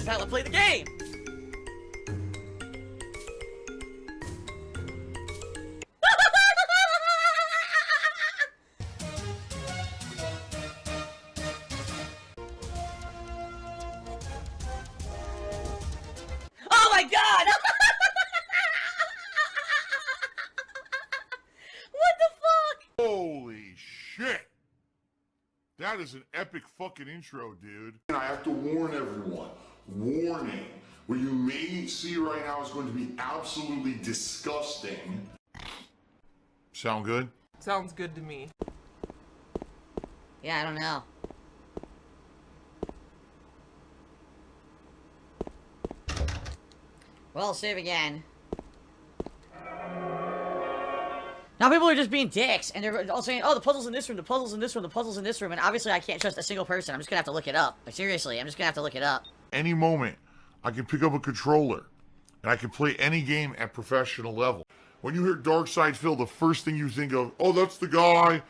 This is how I play the game! Oh my god! What the fuck? Holy shit! That is an epic fucking intro, dude. And I have to warn everyone. Warning. What you may see right now is going to be absolutely disgusting. Sound good? Sounds good to me. Yeah, I don't know. Well, save again. Now people are just being dicks, and they're all saying, oh, the puzzle's in this room, the puzzle's in this room, the puzzle's in this room, and obviously I can't trust a single person. I'm just gonna have to look it up. Like, seriously, I'm just gonna have to look it up. Any moment, I can pick up a controller, and I can play any game at professional level. When you hear Dark Side Phil, the first thing you think of, oh, that's the guy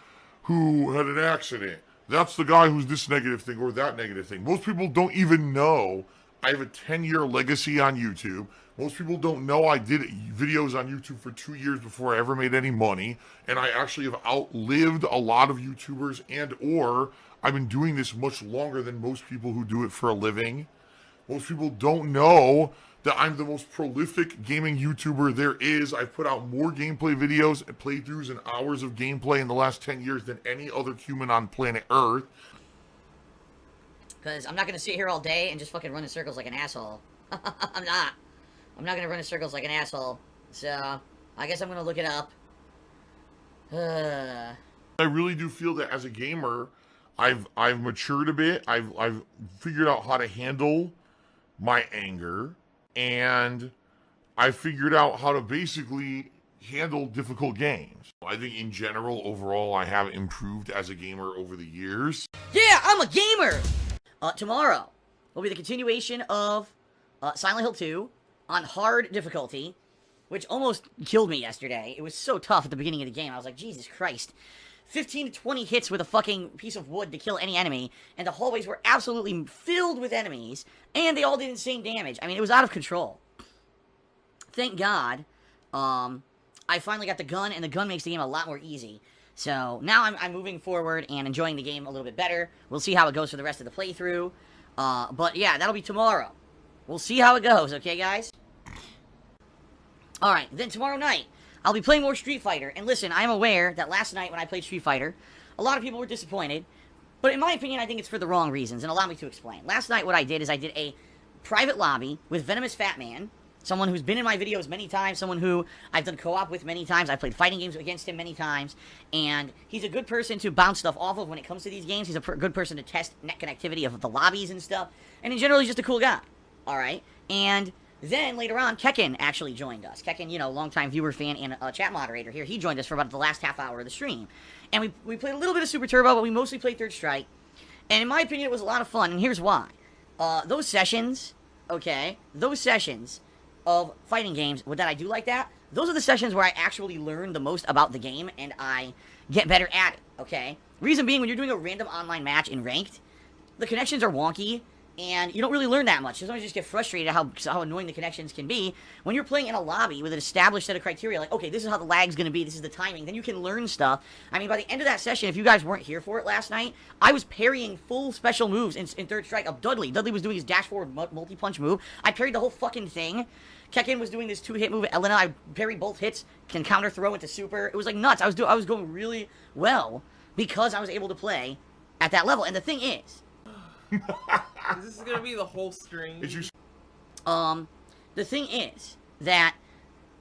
who had an accident. That's the guy who's this negative thing or that negative thing. Most people don't even know I have a 10-year legacy on YouTube. Most people don't know I did videos on YouTube for 2 years before I ever made any money. And I actually have outlived a lot of YouTubers, and or I've been doing this much longer than most people who do it for a living. Most people don't know that I'm the most prolific gaming YouTuber there is. I've put out more gameplay videos and playthroughs and hours of gameplay in the last 10 years than any other human on planet Earth. Because I'm not going to sit here all day and just fucking run in circles like an asshole. I'm not going to run in circles like an asshole. So, I guess I'm going to look it up. I really do feel that as a gamer, I've matured a bit. I've figured out how to handle my anger, and I figured out how to basically handle difficult games. I think in general, overall, I have improved as a gamer over the years. Yeah, I'm a gamer! Tomorrow will be the continuation of Silent Hill 2 on hard difficulty, which almost killed me yesterday. It was so tough at the beginning of the game. I was like, Jesus Christ. 15 to 20 hits with a fucking piece of wood to kill any enemy, and the hallways were absolutely filled with enemies, and they all did insane damage. I mean, it was out of control. Thank God, I finally got the gun, and the gun makes the game a lot more easy. So, now I'm moving forward and enjoying the game a little bit better. We'll see how it goes for the rest of the playthrough. But yeah, that'll be tomorrow. We'll see how it goes, okay, guys? Alright, then tomorrow night, I'll be playing more Street Fighter. And listen, I'm aware that last night when I played Street Fighter, a lot of people were disappointed. But in my opinion, I think it's for the wrong reasons, and allow me to explain. Last night, what I did is I did a private lobby with Venomous Fat Man, someone who's been in my videos many times, someone who I've done co-op with many times, I've played fighting games against him many times, and he's a good person to bounce stuff off of when it comes to these games. He's a good person to test net connectivity of the lobbies and stuff, and in general, he's just a cool guy, alright? And then, later on, Kekken actually joined us. Kekken, you know, longtime viewer, fan, and a chat moderator here, he joined us for about the last half hour of the stream. And we played a little bit of Super Turbo, but we mostly played Third Strike, and in my opinion, it was a lot of fun, and here's why. Those sessions, okay, those sessions of fighting games that I do like that, those are the sessions where I actually learn the most about the game and I get better at it, okay? Reason being, when you're doing a random online match in ranked, the connections are wonky and you don't really learn that much. Sometimes you just get frustrated at how annoying the connections can be. When you're playing in a lobby with an established set of criteria, like, okay, this is how the lag's gonna be, this is the timing, then you can learn stuff. I mean, by the end of that session, if you guys weren't here for it last night, I was parrying full special moves in Third Strike of Dudley. Dudley was doing his dash forward multi-punch move. I parried the whole fucking thing. Kekken was doing this 2-hit move. Elena, I parried both hits, can counter throw into super. It was like nuts. I was going really well because I was able to play at that level. And the thing is, This is gonna be the whole stream. the thing is that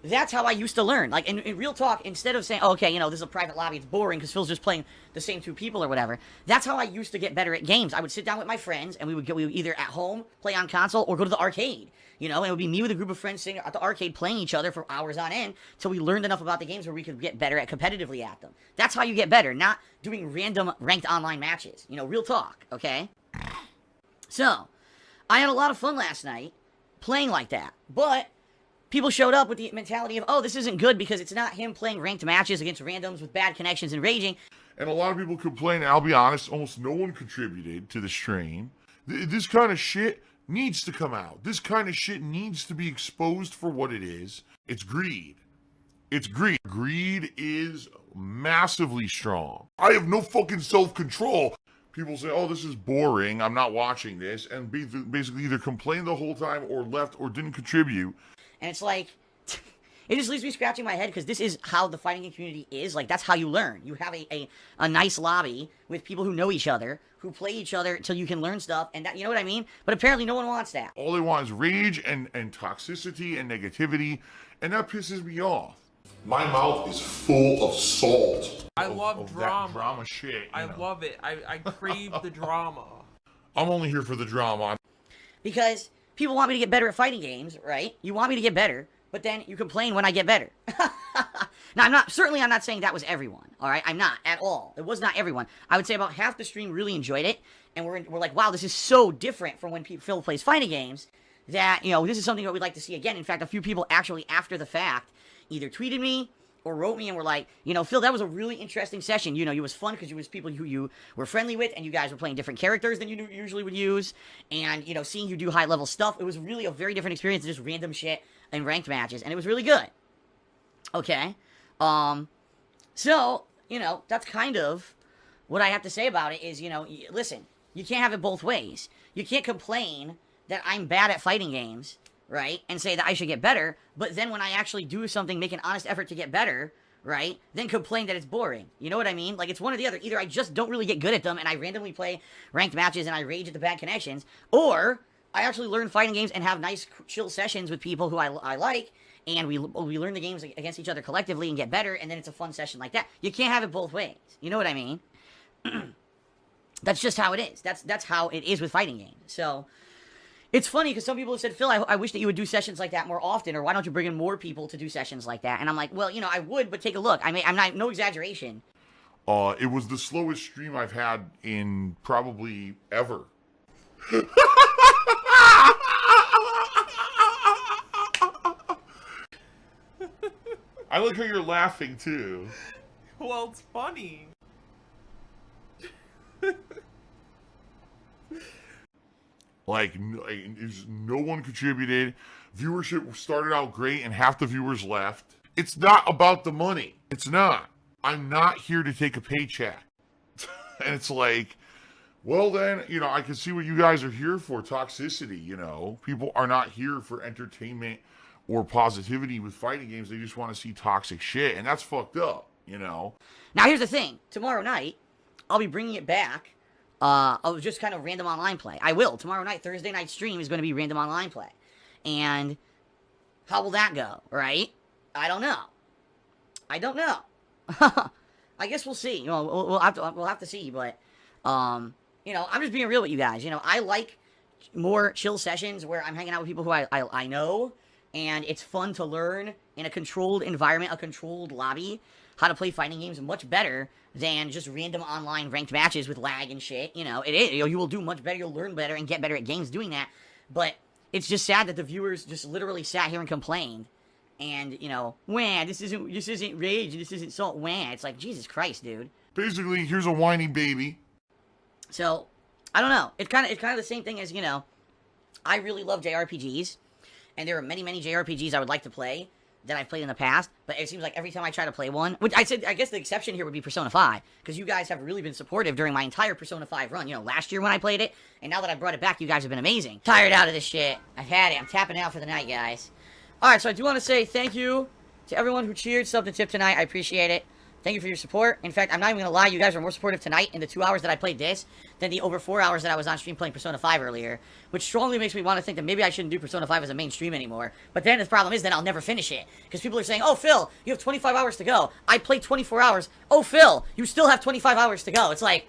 that's how I used to learn. Like, in real talk, instead of saying, oh, okay, you know, this is a private lobby, it's boring because Phil's just playing the same two people or whatever, that's how I used to get better at games. I would sit down with my friends, and we would either at home, play on console, or go to the arcade. You know, and it would be me with a group of friends sitting at the arcade playing each other for hours on end till we learned enough about the games where we could get better at competitively at them. That's how you get better, not doing random ranked online matches. You know, real talk, okay? So, I had a lot of fun last night playing like that, but people showed up with the mentality of, oh, this isn't good because it's not him playing ranked matches against randoms with bad connections and raging. And a lot of people complain, I'll be honest, almost no one contributed to the stream. This kind of shit needs to come out. This kind of shit needs to be exposed for what it is. It's greed. It's greed. Greed is massively strong. I have no fucking self-control. People say, oh, this is boring, I'm not watching this, and basically either complained the whole time or left or didn't contribute. And it's like, it just leaves me scratching my head because this is how the fighting game community is. Like, that's how you learn. You have a nice lobby with people who know each other, who play each other until you can learn stuff, and that, you know what I mean? But apparently no one wants that. All they want is rage and toxicity and negativity, and that pisses me off. My mouth is full of salt. I love drama. That drama shit. I love it. I crave the drama. I'm only here for the drama. Because people want me to get better at fighting games, right? You want me to get better, but then you complain when I get better. Now, I'm not saying that was everyone, all right? I'm not at all. It was not everyone. I would say about half the stream really enjoyed it, and we're like, wow, this is so different from when Phil plays fighting games that, you know, this is something that we'd like to see again. In fact, a few people actually, after the fact, either tweeted me or wrote me and were like, you know, Phil, that was a really interesting session. You know, it was fun because it was people who you were friendly with, and you guys were playing different characters than you usually would use. And, you know, seeing you do high-level stuff, it was really a very different experience than just random shit in ranked matches. And it was really good. Okay? So, you know, that's kind of what I have to say about it is, you know, listen, you can't have it both ways. You can't complain that I'm bad at fighting games, right, and say that I should get better, but then when I actually do something, make an honest effort to get better, right, then complain that it's boring. You know what I mean? Like, it's one or the other. Either I just don't really get good at them, and I randomly play ranked matches, and I rage at the bad connections, or I actually learn fighting games and have nice, chill sessions with people who I like, and we learn the games against each other collectively and get better, and then it's a fun session like that. You can't have it both ways. You know what I mean? That's just how it is. That's how it is with fighting games. So it's funny because some people have said, Phil, I wish that you would do sessions like that more often, or why don't you bring in more people to do sessions like that? And I'm like, well, you know, I would, but take a look. I'm not, no exaggeration. It was the slowest stream I've had in probably ever. I like how you're laughing too. Well, it's funny. Like, no one contributed. Viewership started out great and half the viewers left. It's not about the money. It's not. I'm not here to take a paycheck. And it's like, well then, you know, I can see what you guys are here for, toxicity, you know. People are not here for entertainment or positivity with fighting games. They just want to see toxic shit, and that's fucked up, you know. Now here's the thing. Tomorrow night, I'll be bringing it back. I'll just kind of random online play. I will. Tomorrow night, Thursday night stream is going to be random online play. And how will that go, right? I don't know. I don't know. I guess we'll see. You know, we'll have to see, but you know, I'm just being real with you guys. You know, I like more chill sessions where I'm hanging out with people who I know, and it's fun to learn in a controlled environment, a controlled lobby, how to play fighting games much better than just random online ranked matches with lag and shit. You know, it is. You know, you will do much better. You'll learn better and get better at games doing that. But it's just sad that the viewers just literally sat here and complained. And, you know, wah, this isn't rage, this isn't salt, wah. It's like, Jesus Christ, dude. Basically, here's a whiny baby. So, I don't know. It's kind of the same thing as, you know, I really love JRPGs. And there are many, many JRPGs I would like to play that I've played in the past, but it seems like every time I try to play one, which I guess the exception here would be Persona 5, because you guys have really been supportive during my entire Persona 5 run. You know, last year when I played it, and now that I brought it back, you guys have been amazing. Tired out of this shit. I've had it. I'm tapping out for the night, guys. Alright, so I do want to say thank you to everyone who cheered, subbed, and tipped tonight. I appreciate it. Thank you for your support. In fact, I'm not even going to lie, you guys were more supportive tonight in the 2 hours that I played this than the over 4 hours that I was on stream playing Persona 5 earlier, which strongly makes me want to think that maybe I shouldn't do Persona 5 as a main stream anymore. But then the problem is then I'll never finish it, because people are saying, oh, Phil, you have 25 hours to go. I played 24 hours. Oh, Phil, you still have 25 hours to go. It's like,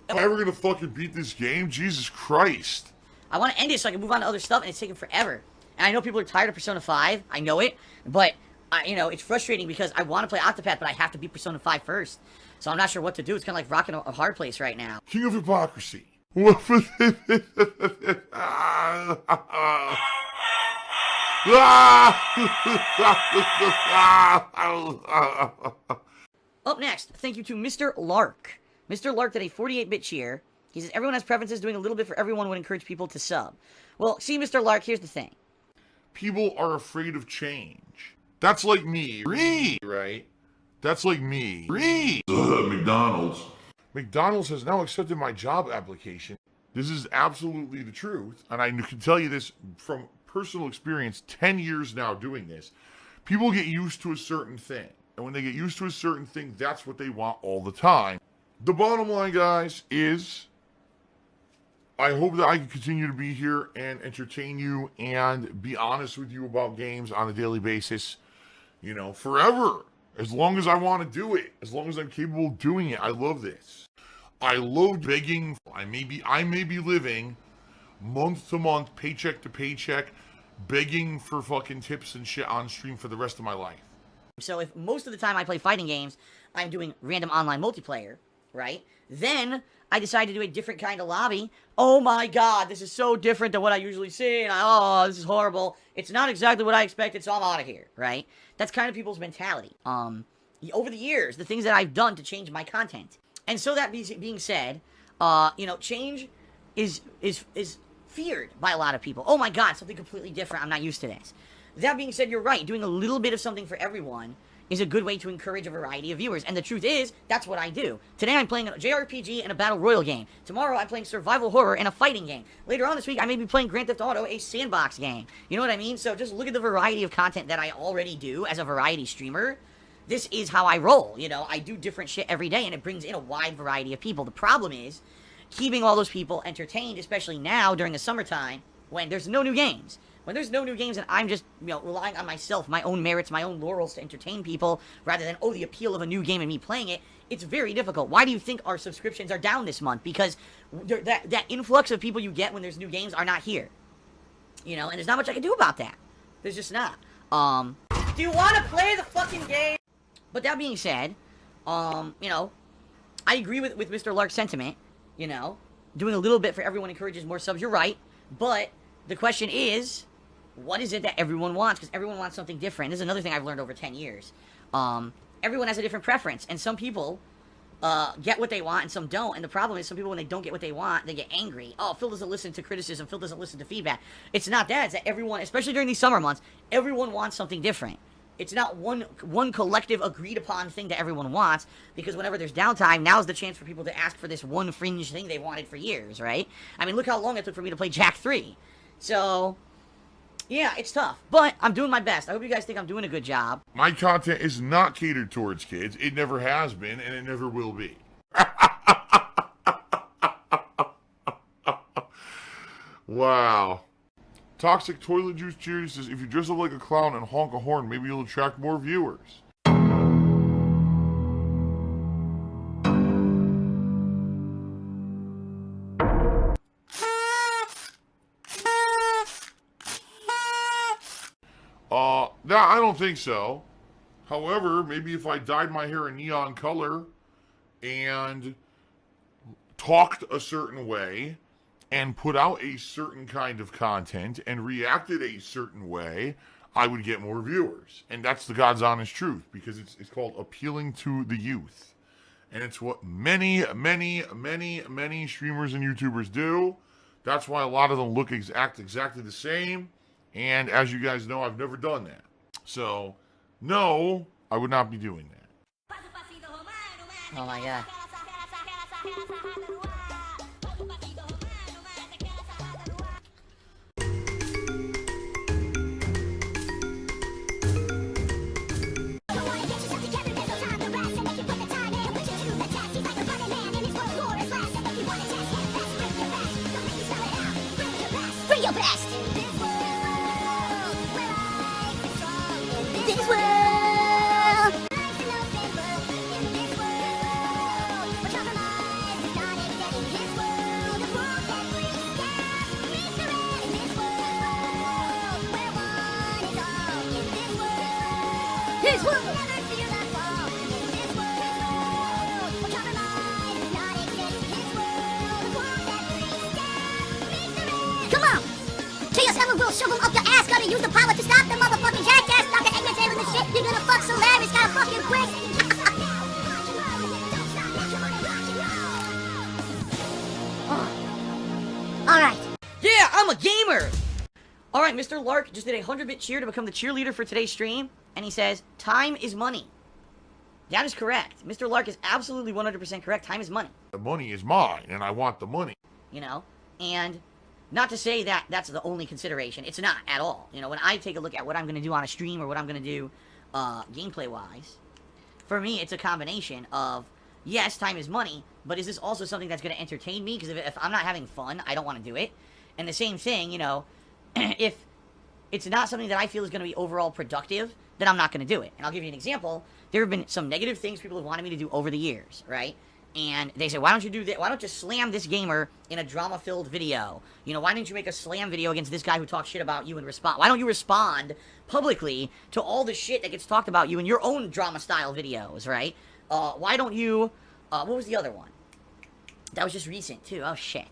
am I ever going to fucking beat this game? Jesus Christ. I want to end it so I can move on to other stuff, and it's taking forever. And I know people are tired of Persona 5. I know it. But, you know, it's frustrating because I want to play Octopath, but I have to beat Persona 5 first. So I'm not sure what to do. It's kind of like rocking a hard place right now. King of hypocrisy. Up next, thank you to Mr. Lark. Mr. Lark did a 48-bit cheer. He says, everyone has preferences. Doing a little bit for everyone would encourage people to sub. Well, see, Mr. Lark, here's the thing. People are afraid of change. That's like me. Right? That's like me. McDonald's. McDonald's has now accepted my job application. This is absolutely the truth. And I can tell you this from personal experience, 10 years now doing this. People get used to a certain thing. And when they get used to a certain thing, that's what they want all the time. The bottom line, guys, is I hope that I can continue to be here and entertain you and be honest with you about games on a daily basis, you know, forever. As long as I want to do it, as long as I'm capable of doing it. I love this. I love begging. I may be living month to month, paycheck to paycheck, begging for fucking tips and shit on stream for the rest of my life. So if most of the time I play fighting games, I'm doing random online multiplayer, right? Then I decide to do a different kind of lobby. Oh my god, this is so different than what I usually see, and oh, this is horrible. It's not exactly what I expected, so I'm out of here, right? That's kind of people's mentality. Over the years, the things that I've done to change my content. And so that being said, you know, change is feared by a lot of people. Oh my god, something completely different, I'm not used to this. That being said, you're right, doing a little bit of something for everyone is a good way to encourage a variety of viewers. And the truth is, that's what I do. Today I'm playing a JRPG and a Battle Royale game. Tomorrow I'm playing survival horror and a fighting game. Later on this week I may be playing Grand Theft Auto, a sandbox game. You know what I mean? So just look at the variety of content that I already do as a variety streamer. This is how I roll, you know? I do different shit every day and it brings in a wide variety of people. The problem is keeping all those people entertained, especially now during the summertime when there's no new games. When there's no new games and I'm just, you know, relying on myself, my own merits, my own laurels to entertain people, rather than, oh, the appeal of a new game and me playing it, it's very difficult. Why do you think our subscriptions are down this month? Because that influx of people you get when there's new games are not here. You know, and there's not much I can do about that. There's just not. Do you want to play the fucking game? But that being said, you know, I agree with Mr. Lark's sentiment, you know. Doing a little bit for everyone encourages more subs, you're right. But the question is, what is it that everyone wants? Because everyone wants something different. This is another thing I've learned over 10 years. Everyone has a different preference, and some people get what they want and some don't. And the problem is some people, when they don't get what they want, they get angry. Oh, Phil doesn't listen to criticism. Phil doesn't listen to feedback. It's not that. It's that everyone, especially during these summer months, everyone wants something different. It's not one collective agreed upon thing that everyone wants, because whenever there's downtime, now's the chance for people to ask for this one fringe thing they wanted for years, right? I mean, look how long it took for me to play Jak 3. So, yeah, it's tough. But I'm doing my best. I hope you guys think I'm doing a good job. My content is not catered towards kids. It never has been, and it never will be. Wow. Toxic Toilet Juice Cheers says, if you dress up like a clown and honk a horn, maybe you'll attract more viewers. I don't think so. However, maybe if I dyed my hair a neon color and talked a certain way and put out a certain kind of content and reacted a certain way, I would get more viewers. And that's the God's honest truth, because it's called appealing to the youth. And it's what many streamers and YouTubers do. That's why a lot of them act exactly the same. And as you guys know, I've never done that. So, no, I would not be doing that. Oh my god. Bring your best. This world. This world. Come on! KS7 will shove them up your ass. Gotta use the power to stop the motherfucking jackass. Stop the ignorant tailing the shit. You're gonna fuck Solaris. Gotta fucking quick. a gamer! Alright, Mr. Lark just did a 100-bit cheer to become the cheerleader for today's stream, and he says, time is money. That is correct. Mr. Lark is absolutely 100% correct. Time is money. The money is mine, and I want the money. You know? And not to say that that's the only consideration. It's not at all. You know, when I take a look at what I'm going to do on a stream or what I'm going to do gameplay-wise, for me, it's a combination of, yes, time is money, but is this also something that's going to entertain me? Because if I'm not having fun, I don't want to do it. And the same thing, you know, if it's not something that I feel is going to be overall productive, then I'm not going to do it. And I'll give you an example. There have been some negative things people have wanted me to do over the years, right? And they say, why don't you do that? Why don't you slam this gamer in a drama-filled video? You know, why didn't you make a slam video against this guy who talks shit about you and respond? Why don't you respond publicly to all the shit that gets talked about you in your own drama-style videos, right? Why don't you... what was the other one? That was just recent, too. Oh, shit.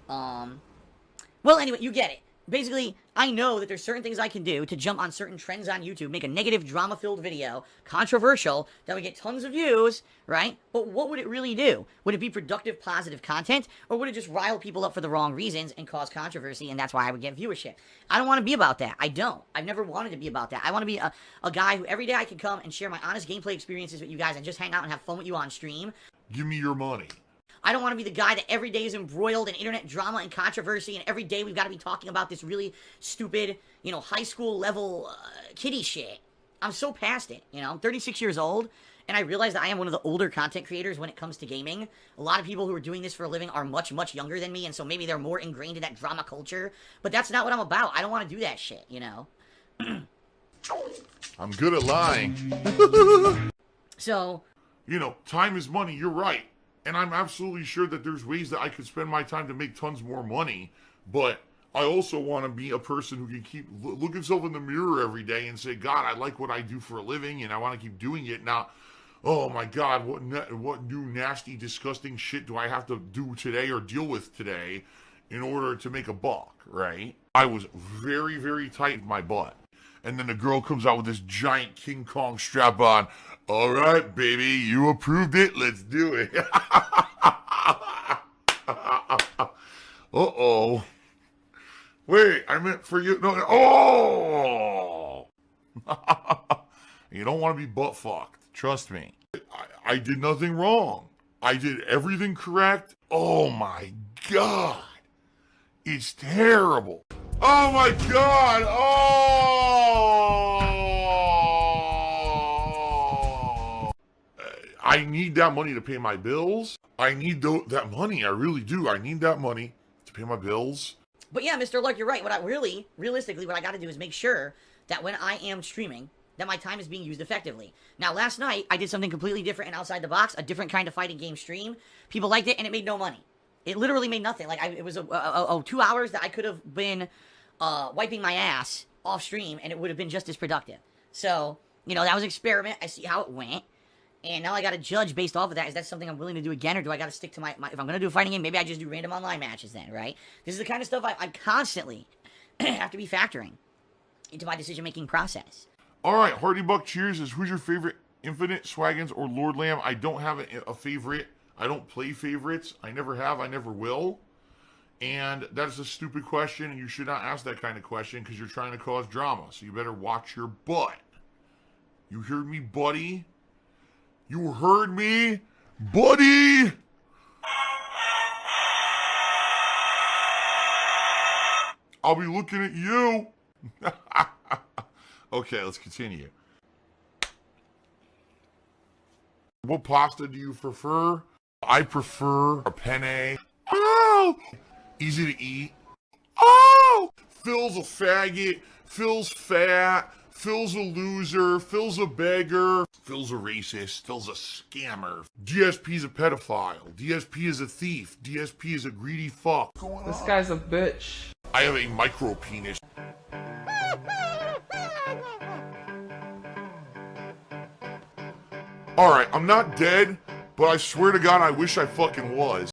Well, anyway, you get it. Basically, I know that there's certain things I can do to jump on certain trends on YouTube, make a negative drama-filled video, controversial, that would get tons of views, right? But what would it really do? Would it be productive, positive content? Or would it just rile people up for the wrong reasons and cause controversy, and that's why I would get viewership? I don't want to be about that. I don't. I've never wanted to be about that. I want to be a guy who every day I can come and share my honest gameplay experiences with you guys and just hang out and have fun with you on stream. Give me your money. I don't want to be the guy that every day is embroiled in internet drama and controversy, and every day we've got to be talking about this really stupid, you know, high school level kiddie shit. I'm so past it, you know. I'm 36 years old, and I realize that I am one of the older content creators when it comes to gaming. A lot of people who are doing this for a living are much, much younger than me, and so maybe they're more ingrained in that drama culture. But that's not what I'm about. I don't want to do that shit, you know. I'm good at lying. So... You know, time is money, you're right. And I'm absolutely sure that there's ways that I could spend my time to make tons more money. But I also want to be a person who can keep look himself in the mirror every day and say, God, I like what I do for a living and I want to keep doing it. Now, oh my God, what new nasty, disgusting shit do I have to do today or deal with today in order to make a buck, right? I was very, very tight in my butt. And then the girl comes out with this giant King Kong strap on. All right, baby, you approved it. Let's do it. Uh-oh. Wait, I meant for you. No. Oh! You don't want to be butt fucked. Trust me. I did nothing wrong. I did everything correct. Oh, my God. It's terrible. Oh, my God. Oh! I need that money to pay my bills. I need that money. I really do. I need that money to pay my bills. But yeah, Mr. Lark, you're right. What I realistically, what I got to do is make sure that when I am streaming, that my time is being used effectively. Now, last night, I did something completely different and outside the box, a different kind of fighting game stream. People liked it, and it made no money. It literally made nothing. Like, it was 2 hours that I could have been wiping my ass off stream, and it would have been just as productive. So, you know, that was an experiment. I see how it went. And now I got to judge based off of that. Is that something I'm willing to do again, or do I got to stick to my... If I'm going to do a fighting game, maybe I just do random online matches then, right? This is the kind of stuff I constantly have to be factoring into my decision-making process. All right, Hardy Buck Cheers is, who's your favorite Infinite, Swaggins, or Lord Lamb? I don't have a favorite. I don't play favorites. I never have. I never will. And that is a stupid question, and you should not ask that kind of question because you're trying to cause drama. So you better watch your butt. You hear me, buddy? You heard me, buddy? I'll be looking at you. Okay, let's continue. What pasta do you prefer? I prefer a penne. Oh! Easy to eat. Oh! Phil's a faggot. Phil's fat. Phil's a loser. Phil's a beggar. Phil's a racist. Phil's a scammer. DSP's a pedophile. DSP is a thief. DSP is a greedy fuck. This guy's a bitch. I have a micro penis. Alright, I'm not dead, but I swear to God I wish I fucking was.